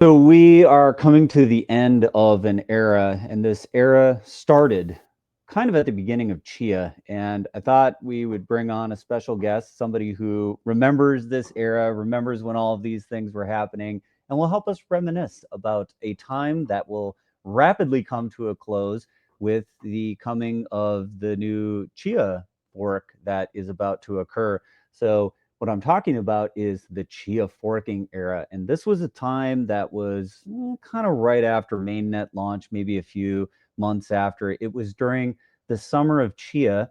So we are coming to the end of an era, and this era started kind of at the beginning of Chia. And I thought we would bring on a special guest, somebody who remembers this era, remembers when all of these things were happening, and will help us reminisce about a time that will rapidly come to a close with the coming of the new Chia fork that is about to occur. So what I'm talking about is the Chia Forking era. And this was a time that was kind of right after mainnet launch, maybe a few months after. It was during the summer of Chia,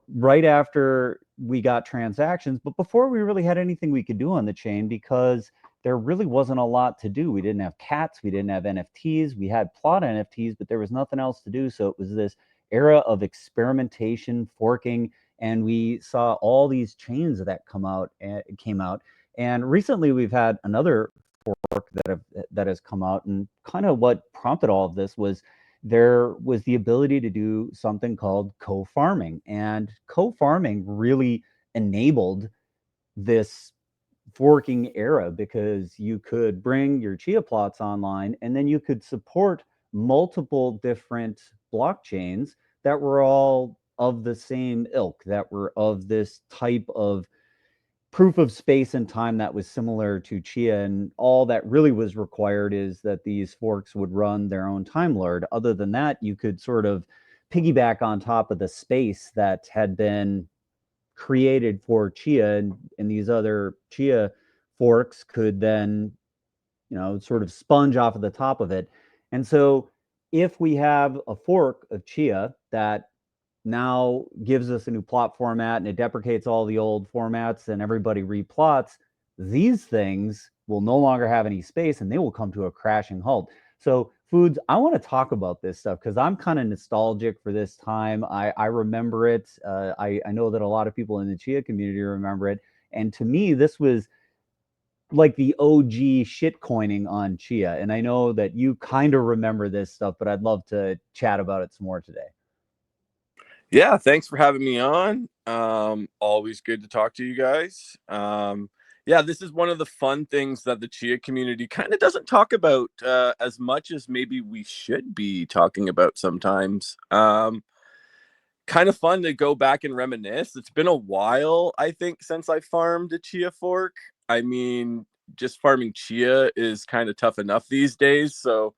right after we got transactions, but before we really had anything we could do on the chain because there really wasn't a lot to do. We didn't have cats, we didn't have NFTs, we had plot NFTs, but there was nothing else to do. So it was this era of experimentation, forking, and we saw all these chains that came out. And recently we've had another fork that has come out, and kind of what prompted all of this was there was the ability to do something called co-farming, and co-farming really enabled this forking era because you could bring your chia plots online and then you could support multiple different blockchains that were all of the same ilk, that were of this type of proof of space and time that was similar to Chia. And all that really was required is that these forks would run their own Time Lord. Other than that, you could sort of piggyback on top of the space that had been created for Chia, and these other Chia forks could then, sort of sponge off of the top of it. And so if we have a fork of Chia that now gives us a new plot format and it deprecates all the old formats and everybody replots, these things will no longer have any space and they will come to a crashing halt. So, Foods, I want to talk about this stuff because I'm kind of nostalgic for this time. I remember it. I know that a lot of people in the Chia community remember it. And to me, this was like the OG shit coining on Chia. And I know that you kind of remember this stuff, but I'd love to chat about it some more today. Yeah, thanks for having me on. Always good to talk to you guys. Yeah, this is one of the fun things that the Chia community kind of doesn't talk about as much as maybe we should be talking about sometimes. Kind of fun to go back and reminisce. It's been a while, I think, since I farmed a Chia fork. I mean, just farming Chia is kind of tough enough these days. So,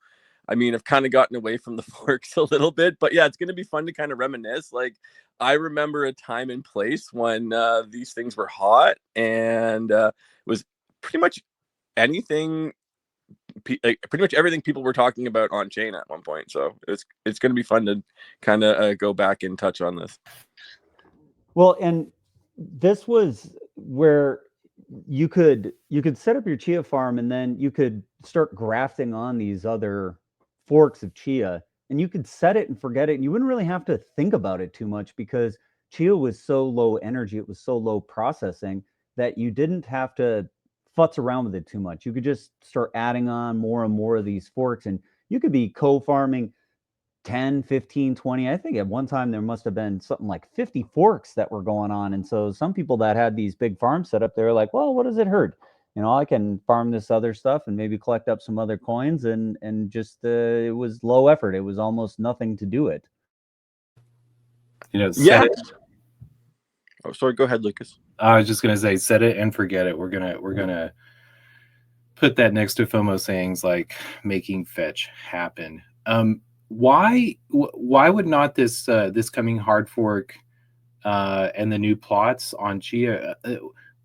I mean, I've kind of gotten away from the forks a little bit, but yeah, it's going to be fun to kind of reminisce. Like, I remember a time and place when these things were hot and it was pretty much anything, like pretty much everything people were talking about on chain at one point. So it's going to be fun to kind of go back and touch on this. Well, and this was where you could set up your chia farm and then you could start grafting on these other forks of chia, and you could set it and forget it, and you wouldn't really have to think about it too much because chia was so low energy, it was so low processing that you didn't have to futz around with it too much. You could just start adding on more and more of these forks, and you could be co-farming 10, 15, 20. I think at one time there must have been something like 50 forks that were going on. And so some people that had these big farms set up, they're like, well, what does it hurt? I can farm this other stuff and maybe collect up some other coins, and just it was low effort. It was almost nothing to do it. Set Yeah. it. Oh, sorry. Go ahead, Lucas. I was just gonna say, set it and forget it. We're gonna put that next to FOMO sayings like making fetch happen. Why would not this coming hard fork and the new plots on Chia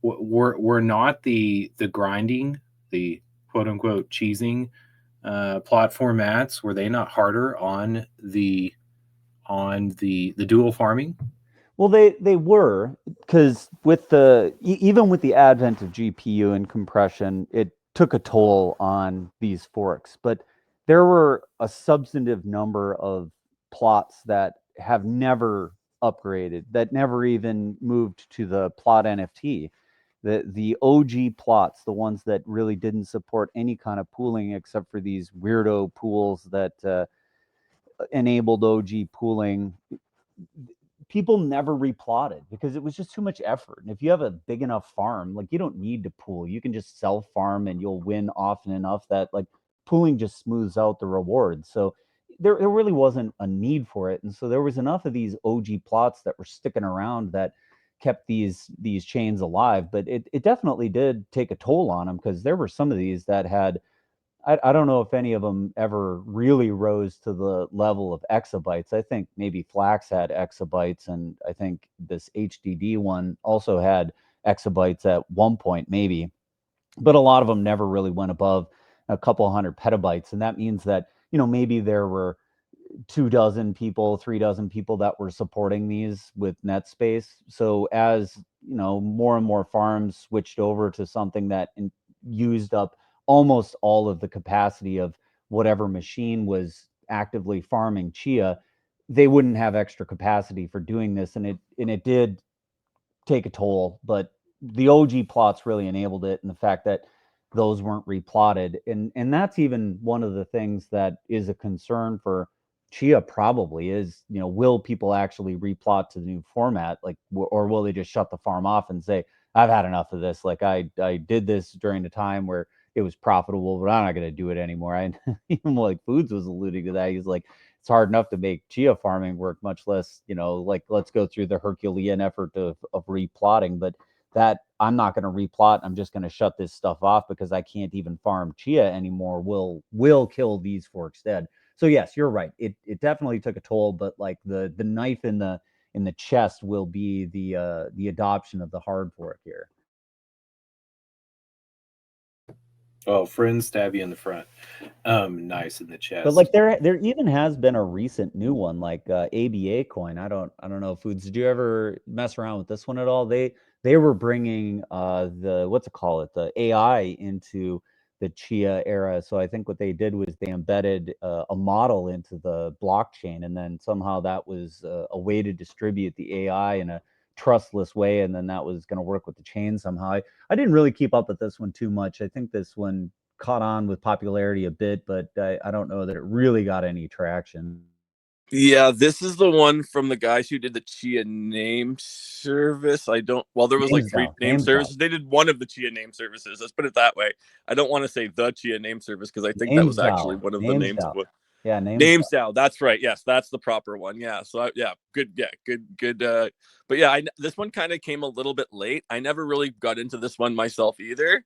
were not the grinding, the quote unquote cheesing plot formats, were they not harder on the dual farming? Well, they were, because even with the advent of GPU and compression, it took a toll on these forks. But there were a substantive number of plots that have never upgraded, that never even moved to the plot NFT. The OG plots, the ones that really didn't support any kind of pooling except for these weirdo pools that enabled OG pooling, people never replotted because it was just too much effort. And if you have a big enough farm, like, you don't need to pool. You can just self farm and you'll win often enough that, like, pooling just smooths out the rewards. So there really wasn't a need for it. And so there was enough of these OG plots that were sticking around that kept these chains alive. But it definitely did take a toll on them, because there were some of these that had, I don't know if any of them ever really rose to the level of exabytes. I think maybe Flax had exabytes, and I think this HDD one also had exabytes at one point, maybe. But a lot of them never really went above a couple hundred petabytes. And that means that, maybe there were 2 dozen people, 3 dozen people that were supporting these with NetSpace. So as more and more farms switched over to something that used up almost all of the capacity of whatever machine was actively farming Chia, they wouldn't have extra capacity for doing this, and it did take a toll. But the OG plots really enabled it, and the fact that those weren't replotted, and that's even one of the things that is a concern for Chia, probably, is, will people actually replot to the new format, like, or will they just shut the farm off and say, I've had enough of this, like, I did this during the time where it was profitable, but I'm not going to do it anymore. I even like Foods was alluding to that. He's like, it's hard enough to make Chia farming work, much less, like, let's go through the Herculean effort of replotting. But that, I'm not going to replot, I'm just going to shut this stuff off because I can't even farm Chia anymore, will kill these forks dead. So yes, you're right. It definitely took a toll, but like the knife in the chest will be the adoption of the hard fork here. Oh, friends stab you in the front. Nice in the chest. But like there even has been a recent new one, like ABA coin. I don't know, Foods, did you ever mess around with this one at all? They were bringing the, what's it call it, the AI into the Chia era. So I think what they did was they embedded a model into the blockchain, and then somehow that was a way to distribute the AI in a trustless way, and then that was going to work with the chain somehow. I didn't really keep up with this one too much. I think this one caught on with popularity a bit, but I don't know that it really got any traction. Yeah, this is the one from the guys who did the Chia name service. There was like 3 name services. They did one of the Chia name services. Let's put it that way. I don't want to say the Chia name service, because I think that was actually one of the names of what. Yeah, NameSal. That's right. Yes, that's the proper one. Yeah. So yeah, good. Yeah, good. But yeah, this one kind of came a little bit late. I never really got into this one myself either.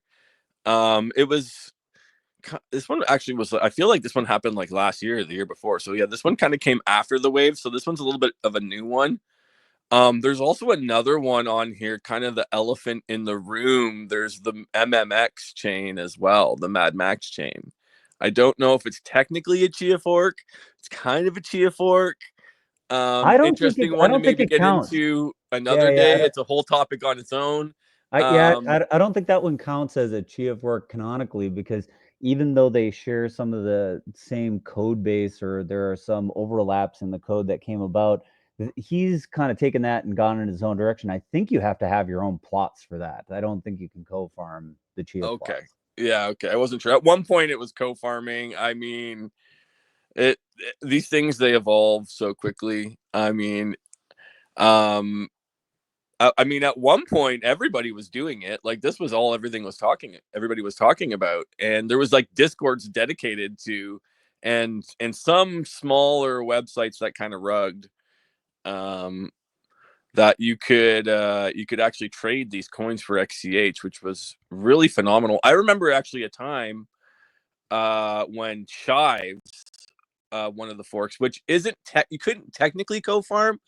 This one actually was, I feel like this one happened like last year or the year before. So yeah, this one kind of came after the wave. So this one's a little bit of a new one. There's also another one on here, kind of the elephant in the room. There's the MMX chain as well, the Mad Max chain. I don't know if it's technically a Chia Fork. It's kind of a Chia Fork. I don't Interesting think one to think maybe it get counts. into another day. It's a whole topic on its own. I don't think that one counts as a Chia fork canonically, because even though they share some of the same code base, or there are some overlaps in the code that came about, he's kind of taken that and gone in his own direction. I think you have to have your own plots for that. I don't think you can co-farm the Chia Okay. plots. Yeah, okay. I wasn't sure. At one point it was co-farming. I mean, these things, they evolve so quickly. I mean, at one point everybody was doing it. Like, this was all everybody was talking about, and there was like discords dedicated to, and some smaller websites that kind of rugged, that you could actually trade these coins for XCH, which was really phenomenal. I remember actually a time when Chives, one of the forks, which isn't you couldn't technically co-farm,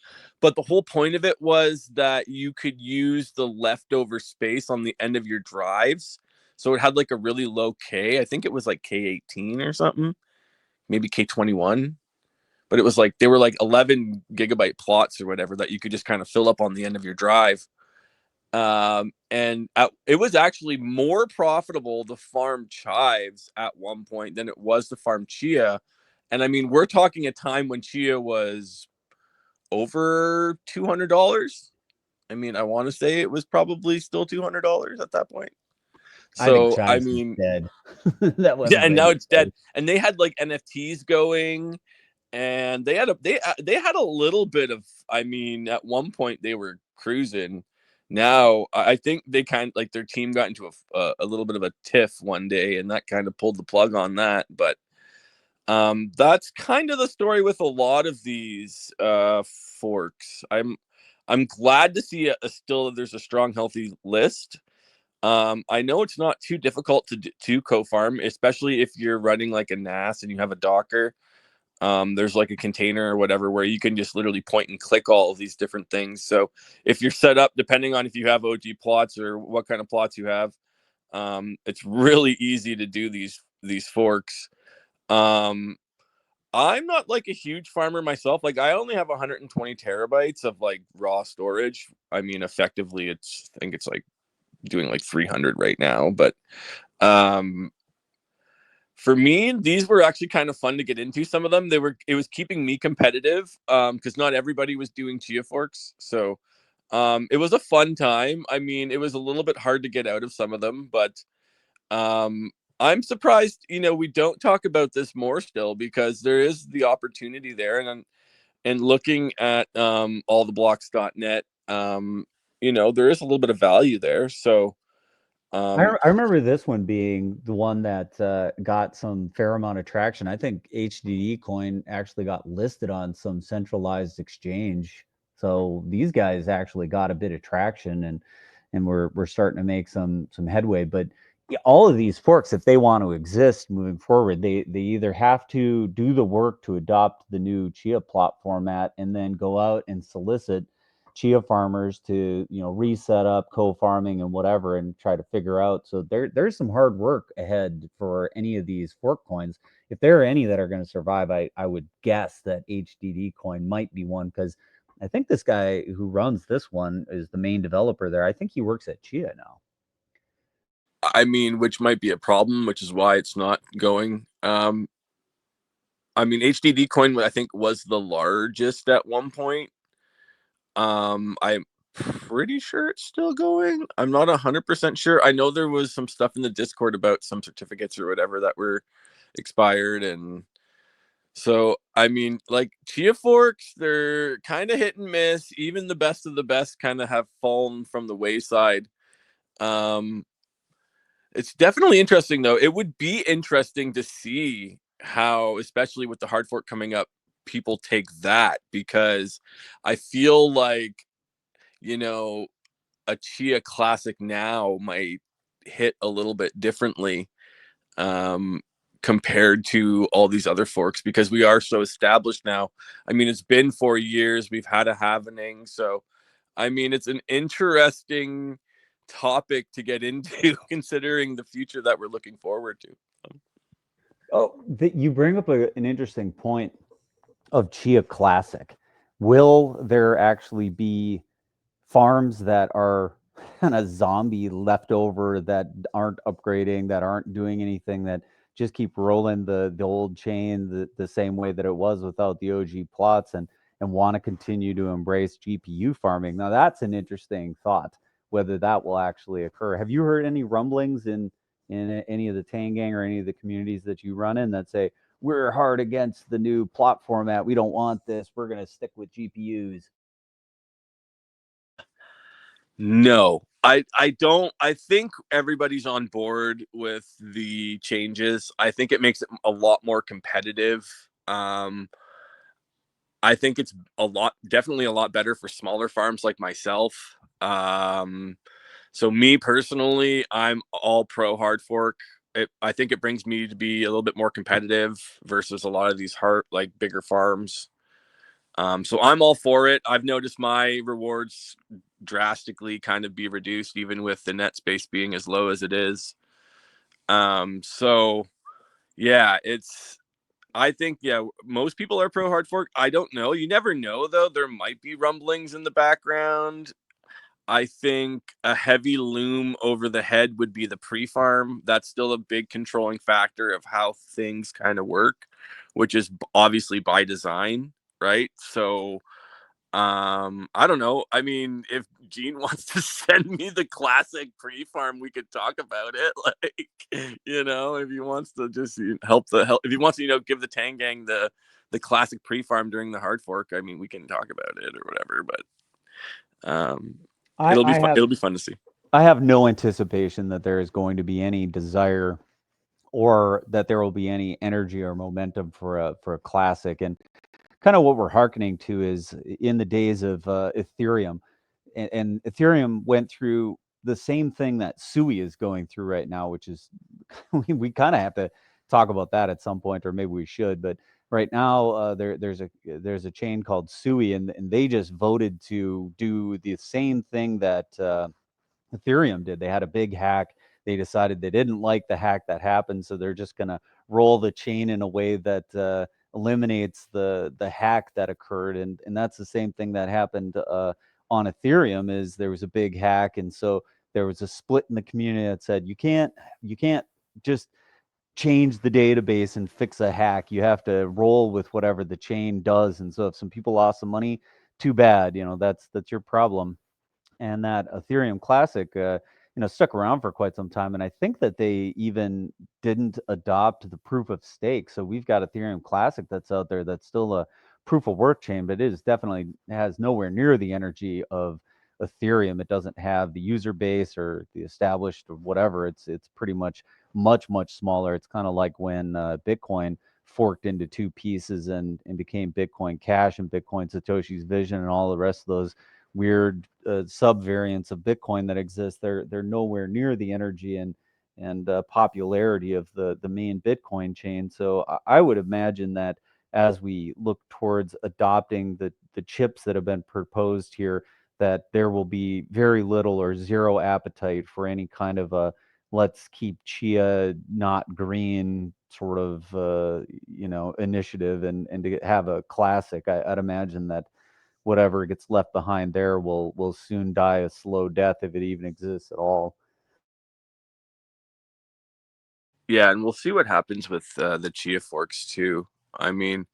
but the whole point of it was that you could use the leftover space on the end of your drives. So it had like a really low K. I think it was like K18 or something, maybe K21. But it was like, they were like 11 gigabyte plots or whatever that you could just kind of fill up on the end of your drive. It was actually more profitable to farm Chives at one point than it was to farm Chia. And I mean, we're talking a time when Chia was over $200. I mean, I want to say it was probably still $200 at that point. So I mean, dead. That yeah, and now it's dead. And they had like NFTs going, and they had a little bit of, I mean, at one point they were cruising. now I think they kind of like their team got into a little bit of a tiff one day, and that kind of pulled the plug on that. But that's kind of the story with a lot of these forks. I'm glad to see still there's a strong, healthy list. I know it's not too difficult to co-farm, especially if you're running like a NAS and you have a Docker. There's like a container or whatever where you can just literally point and click all of these different things. So if you're set up, depending on if you have OG plots or what kind of plots you have, it's really easy to do these forks. I'm not like a huge farmer myself. Like I only have 120 terabytes of like raw storage. I mean, effectively, I think it's like doing like 300 right now. But um, for me, these were actually kind of fun to get into. Some of them, it was keeping me competitive because not everybody was doing Chia Forks. So it was a fun time. I mean, it was a little bit hard to get out of some of them, but um, I'm surprised, we don't talk about this more still because there is the opportunity there. And looking at alltheblocks.net, there is a little bit of value there. So I remember this one being the one that got some fair amount of traction. I think HDD coin actually got listed on some centralized exchange. So these guys actually got a bit of traction, and we're starting to make some headway. But yeah, all of these forks, if they want to exist moving forward, they either have to do the work to adopt the new Chia plot format and then go out and solicit Chia farmers to reset up co-farming and whatever and try to figure out. So there's some hard work ahead for any of these fork coins. If there are any that are going to survive, I would guess that HDD coin might be one, because I think this guy who runs this one is the main developer there. I think he works at Chia now. I mean, which might be a problem, which is why it's not going. I mean, HDD coin, I think, was the largest at one point. I'm pretty sure it's still going. I'm not 100% sure. I know there was some stuff in the Discord about some certificates or whatever that were expired. And so, I mean, like Chia Forks, they're kind of hit and miss. Even the best of the best kind of have fallen from the wayside. Um, it's definitely interesting, though. It would be interesting to see how, especially with the hard fork coming up, people take that, because I feel like, a Chia classic now might hit a little bit differently compared to all these other forks, because we are so established now. I mean, it's been 4 years. We've had a halvening. So, I mean, it's an interesting topic to get into considering the future that we're looking forward to. Oh, you bring up an interesting point of Chia Classic. Will there actually be farms that are kind of zombie leftover, that aren't upgrading, that aren't doing anything, that just keep rolling the old chain the same way that it was without the OG plots, and want to continue to embrace GPU farming? Now that's an interesting thought, whether that will actually occur. Have you heard any rumblings in any of the Tangang or any of the communities that you run in that say, we're hard against the new plot format, we don't want this, we're going to stick with GPUs? No, I don't. I think everybody's on board with the changes. I think it makes it a lot more competitive. I think it's definitely a lot better for smaller farms like myself. So me personally, I'm all pro hard fork. I think it brings me to be a little bit more competitive versus a lot of these bigger farms. So I'm all for it. I've noticed my rewards drastically kind of be reduced, even with the net space being as low as it is. So yeah, I think, most people are pro hard fork. I don't know. You never know, though. There might be rumblings in the background. I think a heavy loom over the head would be the pre-farm. That's still a big controlling factor of how things kind of work, which is obviously by design, right? So I don't know. I mean, if Gene wants to send me the classic pre-farm, we could talk about it. Like, if he wants to just if he wants to, give the Tangang the classic pre-farm during the hard fork, I mean, we can talk about it or whatever. But It'll be fun to see. I have no anticipation that there is going to be any desire or that there will be any energy or momentum for a classic. And kind of what we're hearkening to is in the days of Ethereum, and Ethereum went through the same thing that Sui is going through right now, which is we kind of have to talk about that at some point, or maybe we should. But right now, there's a chain called Sui, and they just voted to do the same thing that Ethereum did. They had a big hack. They decided they didn't like the hack that happened, so they're just going to roll the chain in a way that eliminates the hack that occurred. And that's the same thing that happened on Ethereum. Is there was a big hack, and so there was a split in the community that said you can't just change the database and fix a hack. You have to roll with whatever the chain does. And so if some people lost some money, too bad. That's your problem. And that Ethereum Classic, stuck around for quite some time. And I think that they even didn't adopt the proof of stake. So we've got Ethereum Classic that's out there that's still a proof of work chain, but it is definitely has nowhere near the energy of Ethereum. It doesn't have the user base or the established or whatever. It's pretty much much smaller. It's kind of like when Bitcoin forked into two pieces and became Bitcoin Cash and Bitcoin Satoshi's Vision and all the rest of those weird sub variants of Bitcoin that exist. They're nowhere near the energy and popularity of the main Bitcoin chain. So I would imagine that as we look towards adopting the chips that have been proposed here, that there will be very little or zero appetite for any kind of a let's keep Chia not green sort of initiative and to have a classic. I'd imagine that whatever gets left behind there will soon die a slow death if it even exists at all. Yeah, and we'll see what happens with the Chia Forks too. I mean,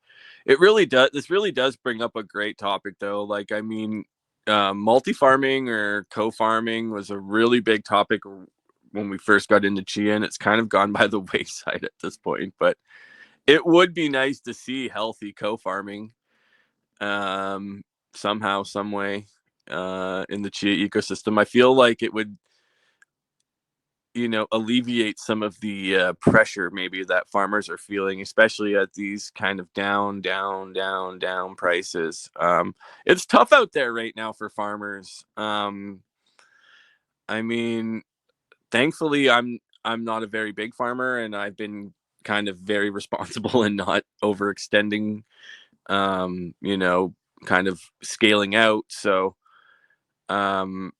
it really does. This really does bring up a great topic, though. Like, I mean, multi-farming or co-farming was a really big topic when we first got into Chia, and it's kind of gone by the wayside at this point. But it would be nice to see healthy co-farming somehow, some way in the Chia ecosystem. I feel like it would alleviate some of the pressure maybe that farmers are feeling, especially at these kind of down prices. It's tough out there right now for farmers. I mean, thankfully I'm not a very big farmer, and I've been kind of very responsible and not overextending, kind of scaling out. So I've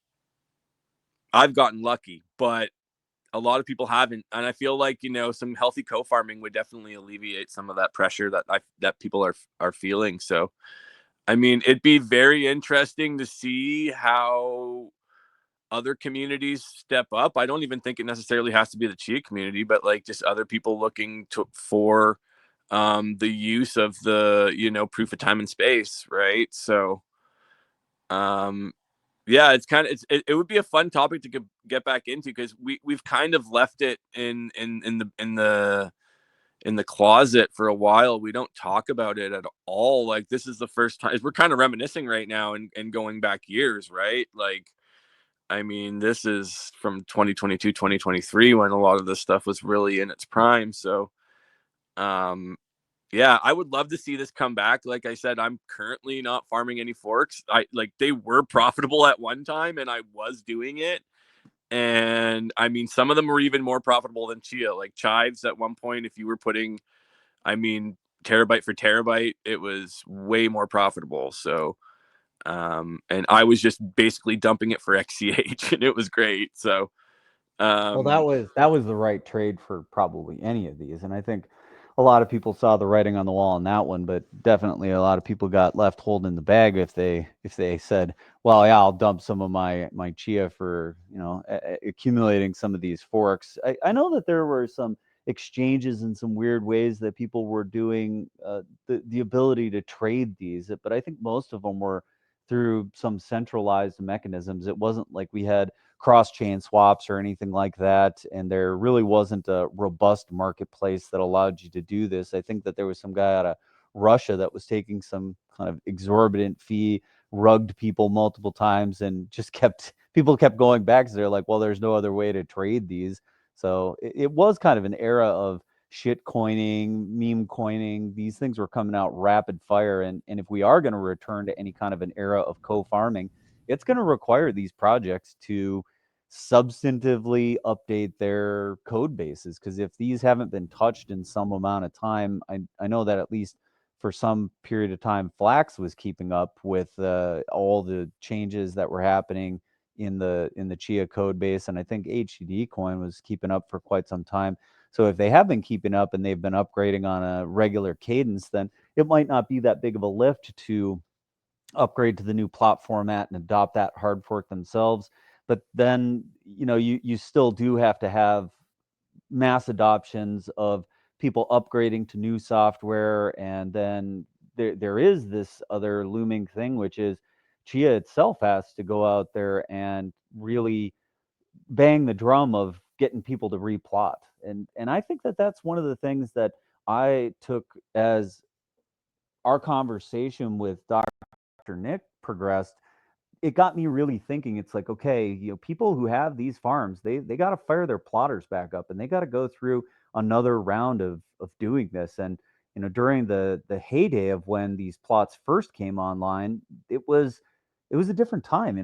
gotten lucky, but a lot of people haven't, and I feel like some healthy co-farming would definitely alleviate some of that pressure that people are feeling. So I mean, it'd be very interesting to see how other communities step up. I don't even think it necessarily has to be the Chia community, but like just other people looking for the use of the proof of time and space, right? So yeah, it would be a fun topic to get back into, because we've kind of left it in the closet for a while. We don't talk about it at all. Like, this is the first time we're kind of reminiscing right now and going back years, right? Like, I mean, this is from 2022, 2023, when a lot of this stuff was really in its prime. So yeah, I would love to see this come back. Like I said, I'm currently not farming any forks. They were profitable at one time, and I was doing it. And I mean, some of them were even more profitable than Chia. Like chives at one point, if you were putting, I mean, terabyte for terabyte, it was way more profitable. So and I was just basically dumping it for XCH, and it was great. So Well, that was the right trade for probably any of these, and I think a lot of people saw the writing on the wall on that one, but definitely a lot of people got left holding the bag if they said, "Well, yeah, I'll dump some of my Chia for accumulating some of these forks." I know that there were some exchanges in some weird ways that people were doing the ability to trade these, but I think most of them were through some centralized mechanisms. It wasn't like we had cross-chain swaps or anything like that, and there really wasn't a robust marketplace that allowed you to do this. I think that there was some guy out of Russia that was taking some kind of exorbitant fee rugged people multiple times and just people kept going back because they're like, well, there's no other way to trade these. So it was kind of an era of shit coining, meme coining. These things were coming out rapid fire. And if we are going to return to any kind of an era of co-farming, it's going to require these projects to substantively update their code bases. Because if these haven't been touched in some amount of time, I know that at least for some period of time, Flax was keeping up with all the changes that were happening in the Chia code base, and I think HCD Coin was keeping up for quite some time. So if they have been keeping up and they've been upgrading on a regular cadence, then it might not be that big of a lift to upgrade to the new plot format and adopt that hard fork themselves. But then, you still do have to have mass adoptions of people upgrading to new software. And then there is this other looming thing, which is Chia itself has to go out there and really bang the drum of getting people to replot. And I think that that's one of the things that I took as our conversation with Dr. Nick progressed. It got me really thinking. It's like, okay, people who have these farms, they got to fire their plotters back up, and they got to go through another round of doing this. And during the heyday of when these plots first came online, it was a different time.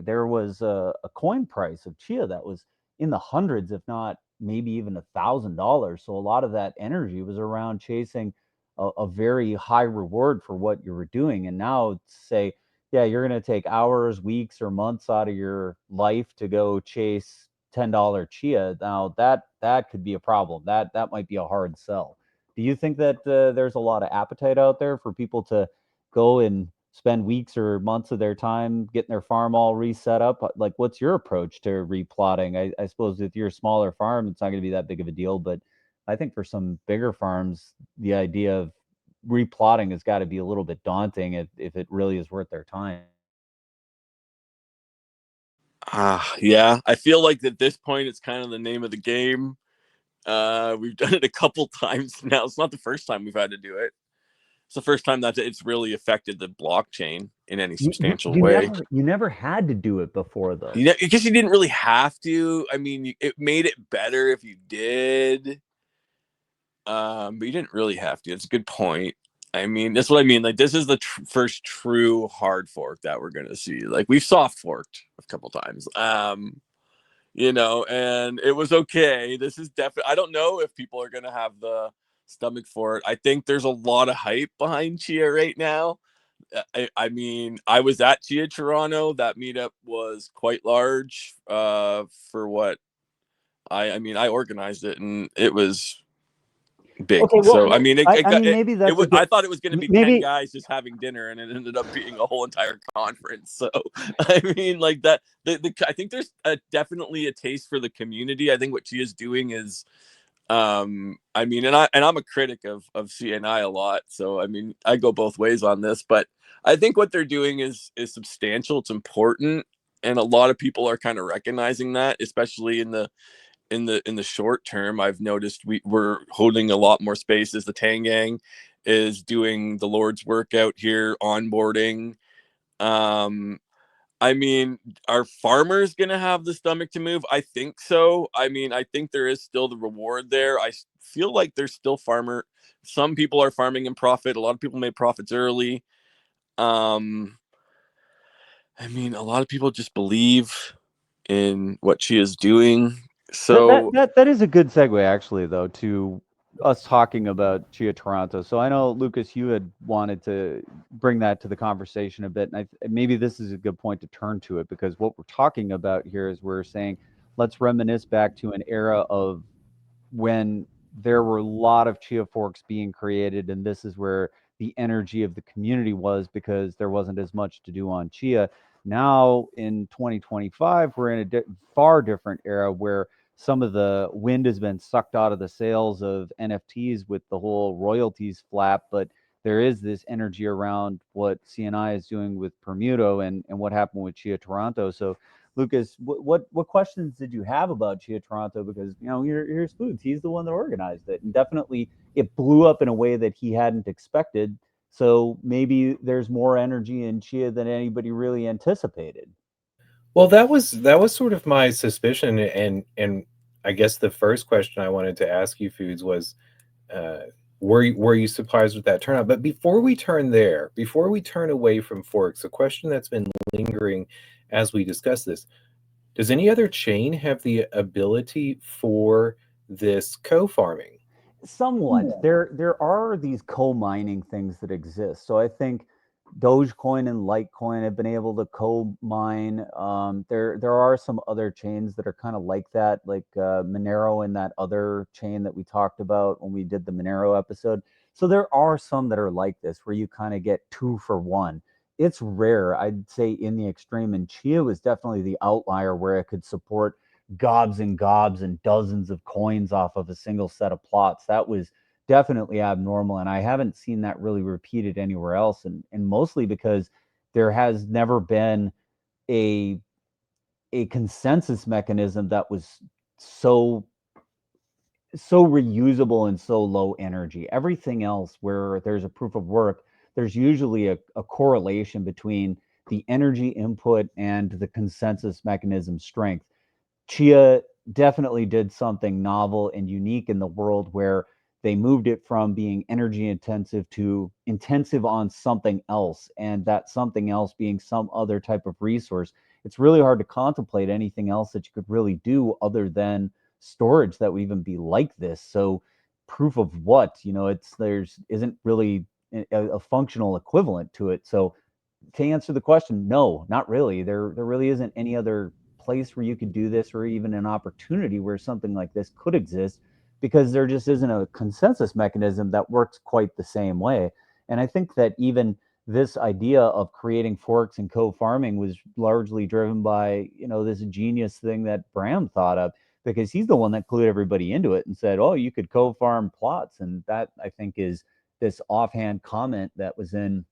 There was a coin price of Chia that was in the hundreds, if not maybe even $1,000. So a lot of that energy was around chasing a very high reward for what you were doing. And now, say, yeah, you're going to take hours, weeks, or months out of your life to go chase $10 Chia. Now that could be a problem. That might be a hard sell. Do you think that there's a lot of appetite out there for people to go and spend weeks or months of their time getting their farm all reset up? Like, what's your approach to replotting? I suppose if you're a smaller farm, it's not going to be that big of a deal. But I think for some bigger farms, the idea of replotting has got to be a little bit daunting if it really is worth their time. Yeah, I feel like at this point it's kind of the name of the game. We've done it a couple times now. It's not the first time we've had to do it. It's the first time that it's really affected the blockchain in any substantial way. You never had to do it before, though. Because you didn't really have to. I mean, it made it better if you did. But you didn't really have to. It's a good point. I mean, that's what I mean. Like, this is the first true hard fork that we're gonna see. Like, we've soft forked a couple times. And it was okay. This is definitely. I don't know if people are gonna have the stomach for it. I think there's a lot of hype behind Chia right now. I mean, I was at Chia Toronto. That meetup was quite large. For what I mean, I organized it, and it was big. Okay, So well, I mean, maybe that's I thought it was going to be 10 maybe. guys just having dinner, and it ended up being a whole entire conference. So I mean, like that. I think there's definitely a taste for the community. I think what Chia's doing is, I mean, and I'm a critic of CNI a lot. So I mean, I go both ways on this, but I think what they're doing is substantial. It's important, and a lot of people are kind of recognizing that, especially in the short term. I've noticed we're holding a lot more spaces. The Tangang is doing the Lord's work out here, onboarding. I mean, are farmers going to have the stomach to move? I think so. I mean, I think there is still the reward there. I feel like there's still some people are farming in profit. A lot of people made profits early. I mean, a lot of people just believe in what she is doing. So That is a good segue, actually, though, to us talking about Chia Toronto. So I know, Lucas, you had wanted to bring that to the conversation a bit, and maybe this is a good point to turn to it, because what we're talking about here is we're saying, let's reminisce back to an era of when there were a lot of Chia Forks being created, and this is where the energy of the community was, because there wasn't as much to do on Chia. Now in 2025, we're in a far different era where some of the wind has been sucked out of the sails of NFTs with the whole royalties flap, but there is this energy around what CNI is doing with Permuto and what happened with Chia Toronto. So Lucas, what questions did you have about Chia Toronto? Because here's Foods, he's the one that organized it, and definitely it blew up in a way that he hadn't expected. So maybe there's more energy in Chia than anybody really anticipated. Well, that was sort of my suspicion, and I guess the first question I wanted to ask you, Foods, was, uh, were you surprised with that turnout? But before we turn there, before we turn away from forks, a question that's been lingering as we discuss this: does any other chain have the ability for this co-farming? Somewhat. There are these co-mining things that exist. So I think Dogecoin and Litecoin have been able to co-mine. There are some other chains that are kind of like that, like Monero and that other chain that we talked about when we did the Monero episode. So there are some that are like this, where you kind of get two for one. It's rare, I'd say, in the extreme. And Chia was definitely the outlier where it could support gobs and dozens of coins off of a single set of plots. That was definitely abnormal. And I haven't seen that really repeated anywhere else. And mostly because there has never been a a consensus mechanism that was so reusable and so low energy. Everything else where there's a proof of work, there's usually a correlation between the energy input and the consensus mechanism strength. Chia definitely did something novel and unique in the world where they moved it from being energy intensive to intensive on something else, and that something else being some other type of resource. It's really hard to contemplate anything else that you could really do other than storage that would even be like this. So, proof of what? It's there's isn't really a functional equivalent to it. So, to answer the question, no, not really. There really isn't any other place where you could do this, or even an opportunity where something like this could exist, because there just isn't a consensus mechanism that works quite the same way. And I think that even this idea of creating forks and co-farming was largely driven by, this genius thing that Bram thought of, because he's the one that clued everybody into it and said, oh, you could co-farm plots. And that, I think, is this offhand comment that was in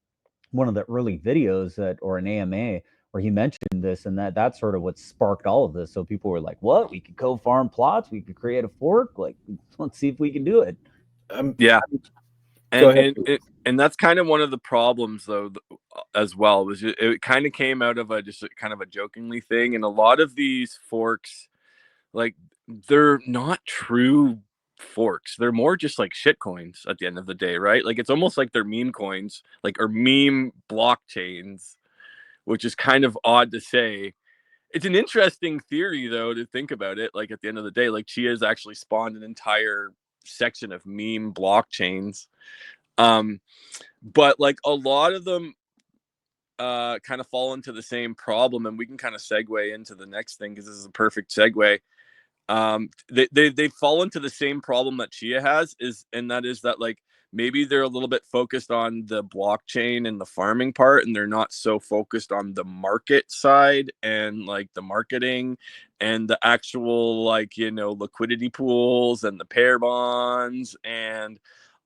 one of the early videos, that, or an AMA, where he mentioned this, and that's sort of what sparked all of this. So people were like, "What? We could co-farm plots. We could create a fork. Like, let's see if we can do it." Yeah, Go and ahead. and that's kind of one of the problems, though, as well. Was it kind of came out of just kind of a jokingly thing, and a lot of these forks, like, they're not true forks. They're more just like shit coins at the end of the day, right? Like, it's almost like they're meme coins, like, or meme blockchains, which is kind of odd to say. It's an interesting theory, though, to think about it. Like, at the end of the day, like, Chia's actually spawned an entire section of meme blockchains. But like, a lot of them kind of fall into the same problem, and we can kind of segue into the next thing, because this is a perfect segue. They fall into the same problem that Chia has, and that is that, like, maybe they're a little bit focused on the blockchain and the farming part, and they're not so focused on the market side and, like, the marketing and the actual, like, liquidity pools and the pair bonds and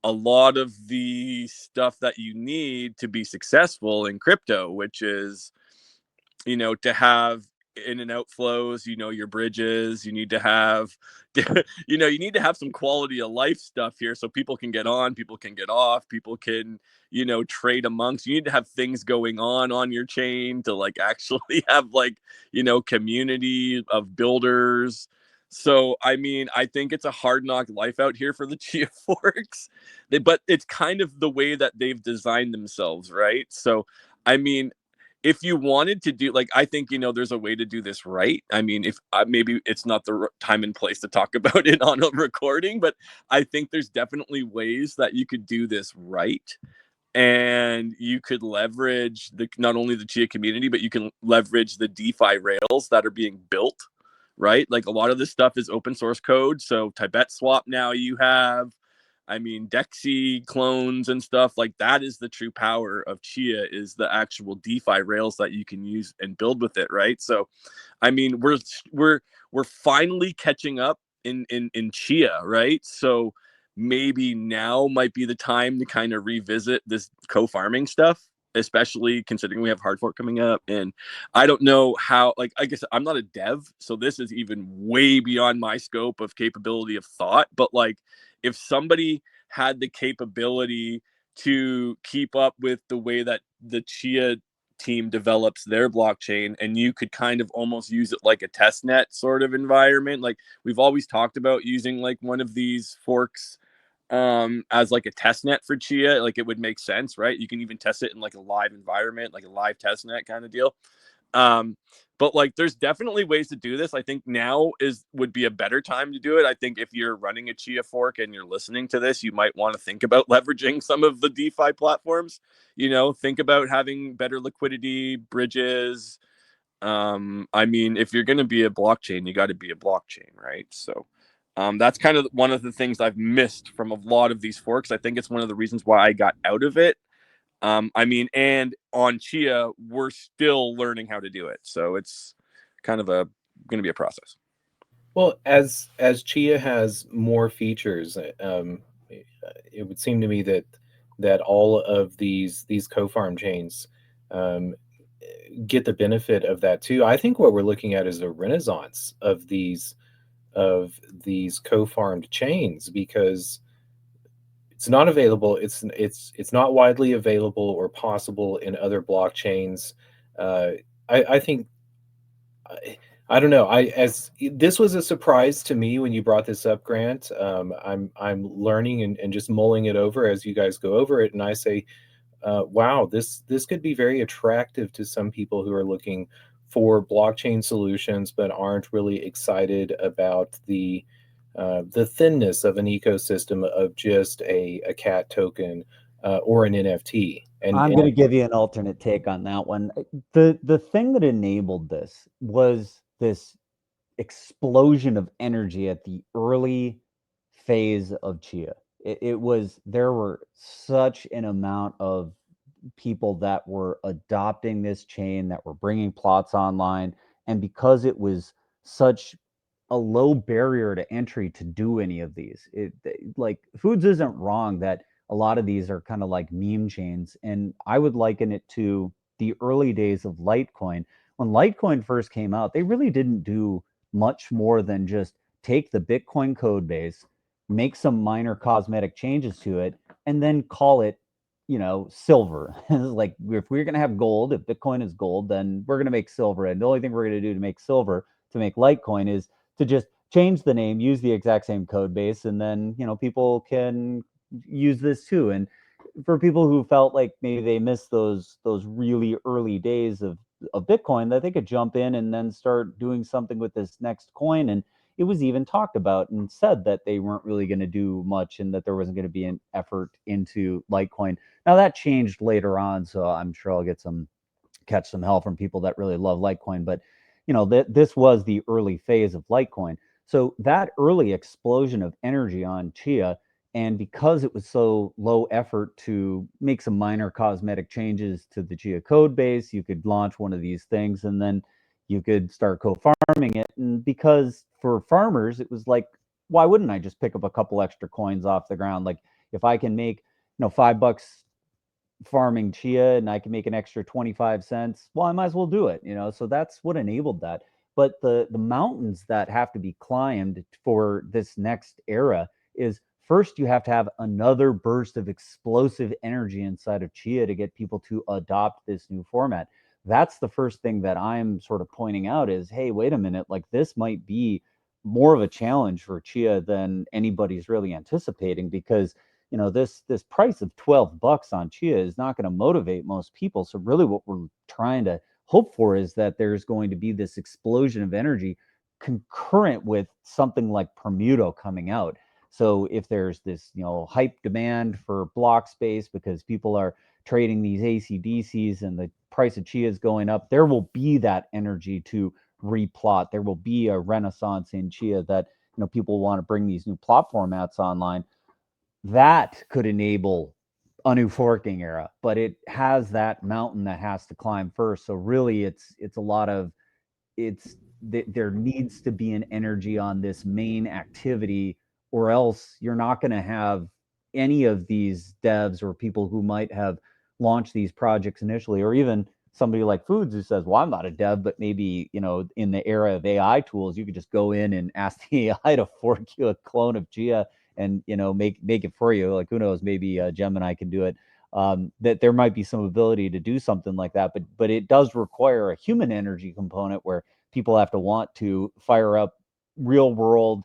a lot of the stuff that you need to be successful in crypto, which is, to have in and outflows, your bridges, you need to have, you need to have some quality of life stuff here, so people can get on, people can get off, people can, trade amongst. You need to have things going on your chain to, like, actually have, like, community of builders. So, I mean, I think it's a hard knock life out here for the Chia Forks. But it's kind of the way that they've designed themselves, right? So, I mean, if you wanted to do, like, I think, there's a way to do this right. I mean, if maybe it's not the time and place to talk about it on a recording, but I think there's definitely ways that you could do this right, and you could leverage not only the Chia community, but you can leverage the DeFi rails that are being built, right? Like, a lot of this stuff is open source code. So Tibet Swap, now you have, I mean, Dexy clones and stuff like that is the true power of Chia, is the actual DeFi rails that you can use and build with it, right? So, I mean, we're finally catching up in Chia, right? So maybe now might be the time to kind of revisit this co-farming stuff, especially considering we have hard fork coming up. And I don't know how, like, I guess I'm not a dev, so this is even way beyond my scope of capability of thought. But, like, if somebody had the capability to keep up with the way that the Chia team develops their blockchain, and you could kind of almost use it like a test net sort of environment. Like we've always talked about using like one of these forks as like a test net for Chia. Like it would make sense, right? You can even test it in like a live environment, like a live test net kind of deal. But like there's definitely ways to do this. I think now would be a better time to do it. I think if you're running a Chia fork and you're listening to this, you might want to think about leveraging some of the DeFi platforms. Think about having better liquidity, bridges. I mean, if you're going to be a blockchain, you got to be a blockchain, right? So that's kind of one of the things I've missed from a lot of these forks. I think it's one of the reasons why I got out of it. I mean, and on Chia, we're still learning how to do it. So it's kind of going to be a process. Well, as Chia has more features, it would seem to me that all of these co-farm chains get the benefit of that too. I think what we're looking at is a renaissance of these co-farmed chains, because it's not available. It's not widely available or possible in other blockchains. I think I don't know. This was a surprise to me when you brought this up, Grant. I'm learning and just mulling it over as you guys go over it, and I say, wow, this could be very attractive to some people who are looking for blockchain solutions but aren't really excited about the thinness of an ecosystem of just a cat token or an NFT. I'm going to give you an alternate take on that one. The thing that enabled this was this explosion of energy at the early phase of Chia. There were such an amount of people that were adopting this chain, that were bringing plots online, and because it was such a low barrier to entry to do any of these, like Foods isn't wrong that a lot of these are kind of like meme chains, and I would liken it to the early days of Litecoin. When Litecoin first came out, they really didn't do much more than just take the Bitcoin code base, make some minor cosmetic changes to it, and then call it, silver. Like if we're going to have gold, if Bitcoin is gold, then we're going to make silver. And the only thing we're going to do to make silver, to make Litecoin, is to just change the name, use the exact same code base, and then, people can use this too. And for people who felt like maybe they missed those really early days of Bitcoin, that they could jump in and then start doing something with this next coin. And it was even talked about and said that they weren't really going to do much and that there wasn't going to be an effort into Litecoin. Now that changed later on, so I'm sure I'll catch some hell from people that really love Litecoin. But this was the early phase of Litecoin. So that early explosion of energy on Chia, and because it was so low effort to make some minor cosmetic changes to the Chia code base, you could launch one of these things and then you could start co-farming it. And because for farmers, it was like, why wouldn't I just pick up a couple extra coins off the ground? Like if I can make, $5 farming Chia and I can make an extra 25 cents, well, I might as well do it, So that's what enabled that. But the mountains that have to be climbed for this next era is, first, you have to have another burst of explosive energy inside of Chia to get people to adopt this new format. That's the first thing that I'm sort of pointing out is, hey, wait a minute, like this might be more of a challenge for Chia than anybody's really anticipating, because this price of $12 on Chia is not going to motivate most people. So really what we're trying to hope for is that there's going to be this explosion of energy concurrent with something like Permuto coming out. So if there's this, hype demand for block space because people are trading these ACDCs and the price of Chia is going up, there will be that energy to replot. There will be a renaissance in Chia that, people want to bring these new plot formats online. That could enable a new forking era, but it has that mountain that has to climb first. So really it's a lot of, there needs to be an energy on this main activity, or else you're not going to have any of these devs or people who might have launched these projects initially, or even somebody like Foods who says, well, I'm not a dev, but maybe, in the era of AI tools, you could just go in and ask the AI to fork you a clone of Chia and make it for you. Like, who knows, maybe Gemini can do it. That there might be some ability to do something like that, but it does require a human energy component where people have to want to fire up real world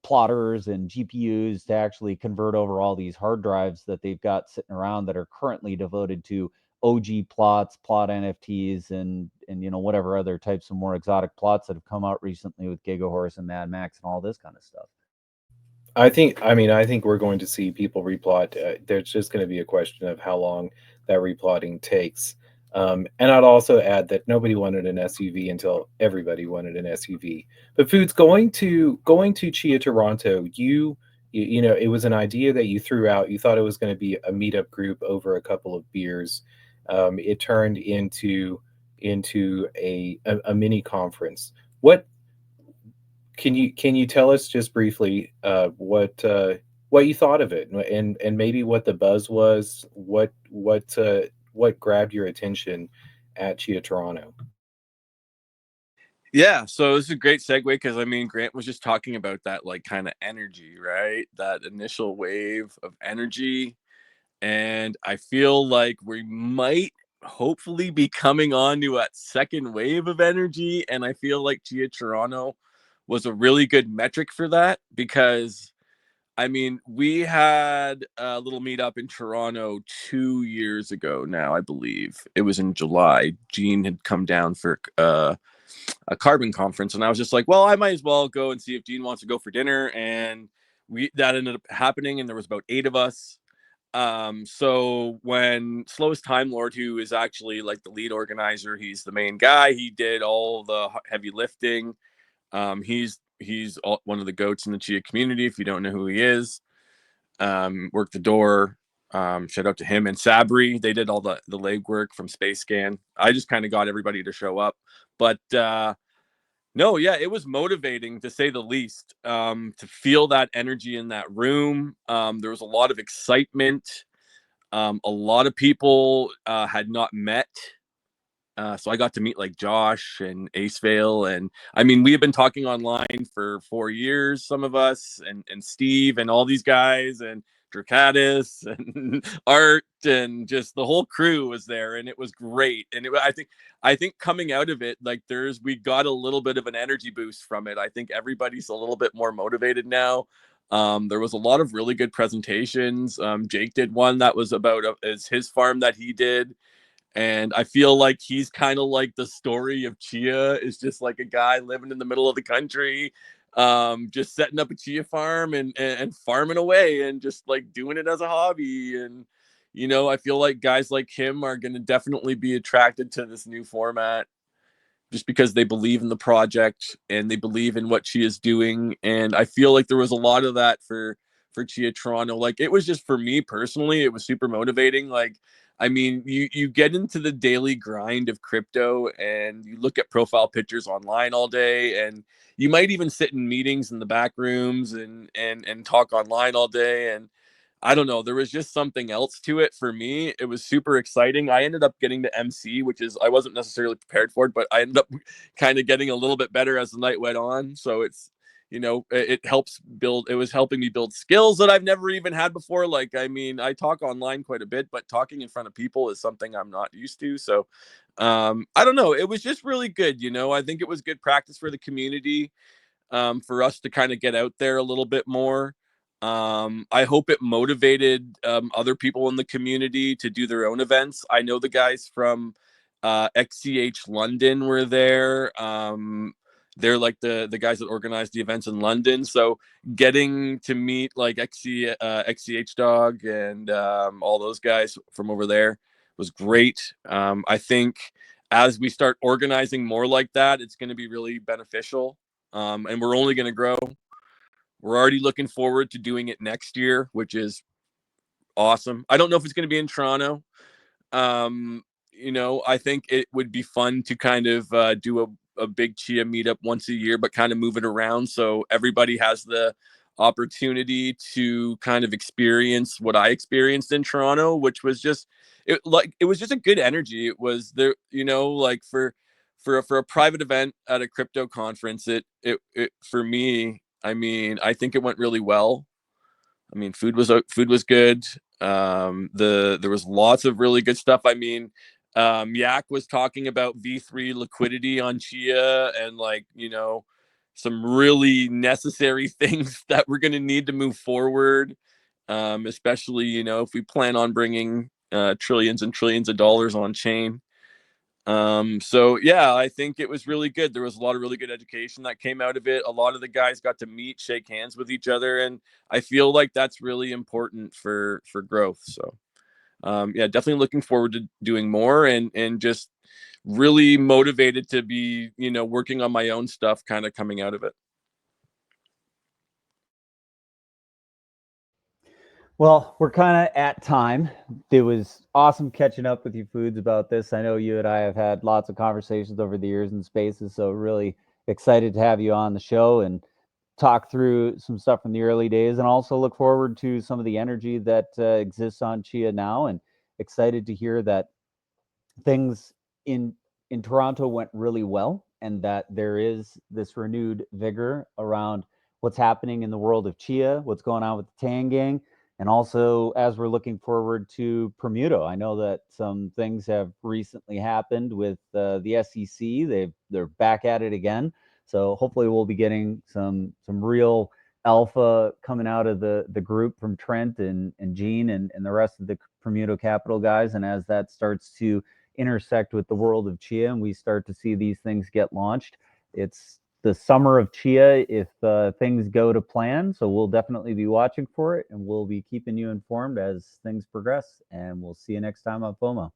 plotters and GPUs to actually convert over all these hard drives that they've got sitting around that are currently devoted to OG plots, plot NFTs, and whatever other types of more exotic plots that have come out recently with Gigahorse and Mad Max and all this kind of stuff. I think we're going to see people replot. There's just going to be a question of how long that replotting takes. And I'd also add that nobody wanted an SUV until everybody wanted an SUV. But Foods, going to Chia Toronto, it was an idea that you threw out. You thought it was going to be a meetup group over a couple of beers. It turned into a mini conference. Can you tell us just briefly what you thought of it, and maybe what the buzz was, what grabbed your attention at Chia Toronto? Yeah, so this is a great segue because I mean Grant was just talking about that like kind of energy, right? That initial wave of energy, and I feel like we might hopefully be coming on to that second wave of energy, and I feel like Chia Toronto was a really good metric for that because I mean, we had a little meetup in Toronto 2 years ago now, I believe. It was in July. Gene had come down for a carbon conference, and I was just like, well, I might as well go and see if Gene wants to go for dinner. And that ended up happening, and there was about 8 of us. So when Slowest Time Lord, who is actually like the lead organizer, he's the main guy, he did all the heavy lifting. He's one of the goats in the Chia community. If you don't know who he is, worked the door. Shout out to him and Sabri. They did all the legwork from Space Scan. I just kind of got everybody to show up, but no, yeah, it was motivating to say the least. To feel that energy in that room. There was a lot of excitement. A lot of people had not met. So I got to meet like Josh and Acevale, and I mean we have been talking online for 4 years, some of us, and Steve and all these guys and Dracatis and Art and just the whole crew was there, and it was great. And I think coming out of it, like we got a little bit of an energy boost from it. I think everybody's a little bit more motivated now. There was a lot of really good presentations. Jake did one that was about his farm that he did. And I feel like he's kind of like the story of Chia is just like a guy living in the middle of the country, just setting up a Chia farm and farming away and just like doing it as a hobby. And, I feel like guys like him are going to definitely be attracted to this new format just because they believe in the project and they believe in what Chia is doing. And I feel like there was a lot of that for Chia Toronto. Like it was just for me personally, it was super motivating. Like, I mean, you get into the daily grind of crypto and you look at profile pictures online all day, and you might even sit in meetings in the back rooms and talk online all day. And I don't know. There was just something else to it for me. It was super exciting. I ended up getting to MC, which is I wasn't necessarily prepared for it, but I ended up kind of getting a little bit better as the night went on. So it helps build. It was helping me build skills that I've never even had before. Like, I mean, I talk online quite a bit, but talking in front of people is something I'm not used to. So, I don't know. It was just really good. I think it was good practice for the community, for us to kind of get out there a little bit more. I hope it motivated other people in the community to do their own events. I know the guys from XCH London were there. They're like the guys that organized the events in London. So getting to meet like XCH Dog and all those guys from over there was great. I think as we start organizing more like that, it's going to be really beneficial. And we're only going to grow. We're already looking forward to doing it next year, which is awesome. I don't know if it's going to be in Toronto. I think it would be fun to kind of do a big Chia meetup once a year, but kind of move it around so everybody has the opportunity to kind of experience what I experienced in Toronto, which was just it was just a good energy. It was there, like for a private event at a crypto conference, it for me, I mean, I think it went really well. I mean, food was good. There was lots of really good stuff. I mean, Yak was talking about V3 liquidity on Chia, and like, some really necessary things that we're going to need to move forward, especially, if we plan on bringing trillions and trillions of dollars on chain. So yeah, I think it was really good. There was a lot of really good education that came out of it. A lot of the guys got to meet, shake hands with each other, and I feel like that's really important for growth. So yeah, definitely looking forward to doing more, and just really motivated to be, working on my own stuff kind of coming out of it. Well, we're kind of at time. It was awesome catching up with you, Foods, about this. I know you and I have had lots of conversations over the years and spaces, so really excited to have you on the show and talk through some stuff from the early days, and also look forward to some of the energy that exists on Chia now, and excited to hear that things in Toronto went really well, and that there is this renewed vigor around what's happening in the world of Chia, what's going on with the Tang Gang, and also as we're looking forward to Bermuda. I know that some things have recently happened with the SEC. They're back at it again, so hopefully we'll be getting some real alpha coming out of the group from Trent and Gene and the rest of the Bermuda Capital guys. And as that starts to intersect with the world of Chia and we start to see these things get launched, it's the summer of Chia if things go to plan. So we'll definitely be watching for it, and we'll be keeping you informed as things progress. And we'll see you next time on FOMO.